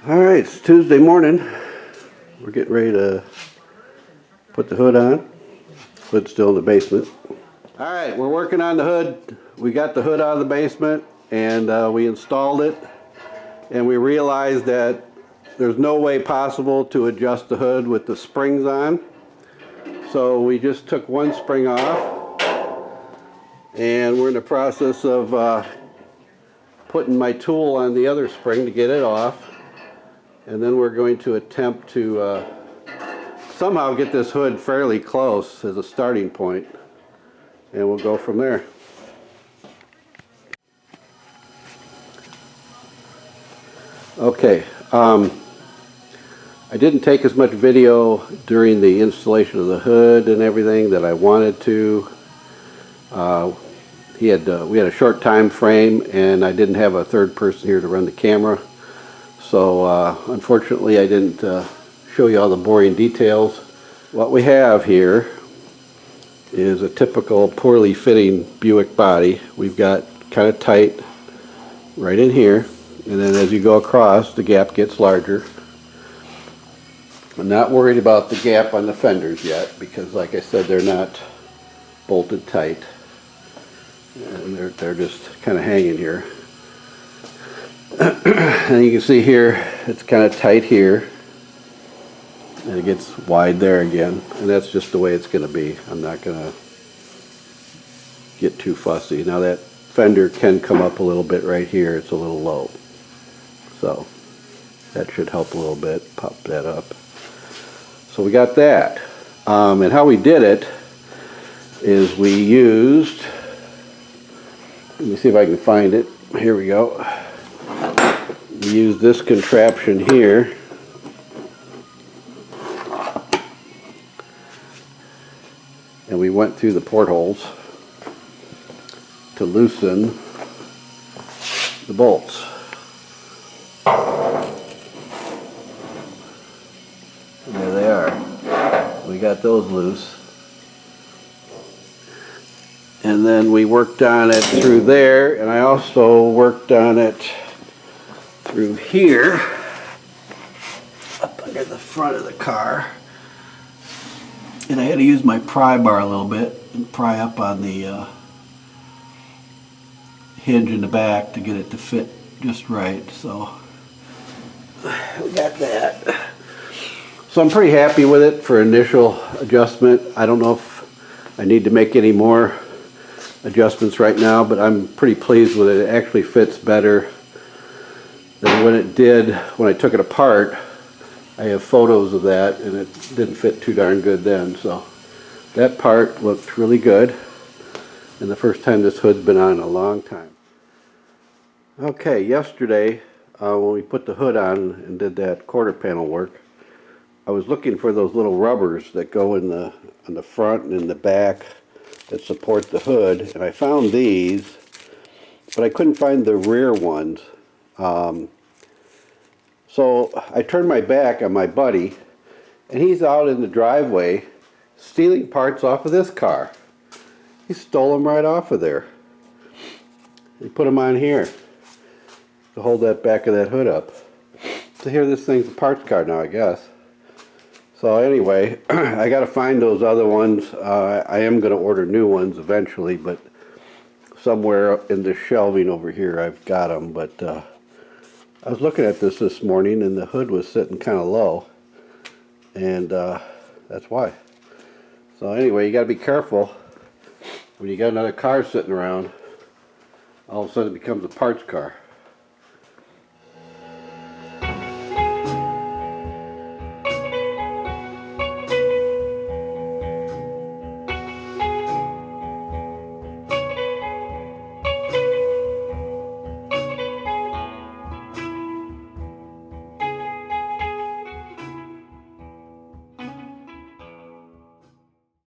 Alright, it's Tuesday morning. We're getting ready to put the hood on. Hood's still in the basement. Alright, we're working on the hood. We got the hood out of the basement and we installed it. And we realized that there's no way possible to adjust the hood with the springs on. So we just took one spring off. And we're in the process of putting my tool on the other spring to get it off. And then we're going to attempt to somehow get this hood fairly close as a starting point. And we'll go from there. Okay. I didn't take as much video during the installation of the hood and everything that I wanted to. We had a short time frame and I didn't have a third person here to run the camera. So unfortunately I didn't show you all the boring details. What we have here is a typical poorly fitting Buick body. We've got kind of tight right in here, and then as you go across the gap gets larger. I'm not worried about the gap on the fenders yet because like I said they're not bolted tight and they're just kind of hanging here. And you can see here it's kind of tight here and it gets wide there again, and that's just the way it's going to be. I'm not going to get too fussy. Now that fender can come up a little bit right here. It's a little low, so that should help a little bit, pop that up. So we got that, and how we did it is we used, let me see if I can find it, here we go. We use this contraption here and we went through the portholes to loosen the bolts. And there they are. We got those loose. And then we worked on it through there, and I also worked on it through here, up under the front of the car. And I had to use my pry bar a little bit and pry up on the hinge in the back to get it to fit just right. So we got that. So I'm pretty happy with it for initial adjustment. I don't know if I need to make any more adjustments right now, but I'm pretty pleased with it. It actually fits better than when it did when I took it apart. I have photos of that and it didn't fit too darn good then. So that part looked really good, and the first time this hood's been on in a long time. Okay, yesterday when we put the hood on and did that quarter panel work, I was looking for those little rubbers that go in on the front and in the back that support the hood, and I found these, but I couldn't find the rear ones. So I turned my back on my buddy, and he's out in the driveway stealing parts off of this car. He stole them right off of there. He put them on here to hold that back of that hood up. So here, this thing's a parts car now, I guess. So anyway, I got to find those other ones. I am going to order new ones eventually, but somewhere in the shelving over here I've got them. But I was looking at this morning and the hood was sitting kind of low, and that's why. So anyway, you got to be careful when you got another car sitting around. All of a sudden it becomes a parts car.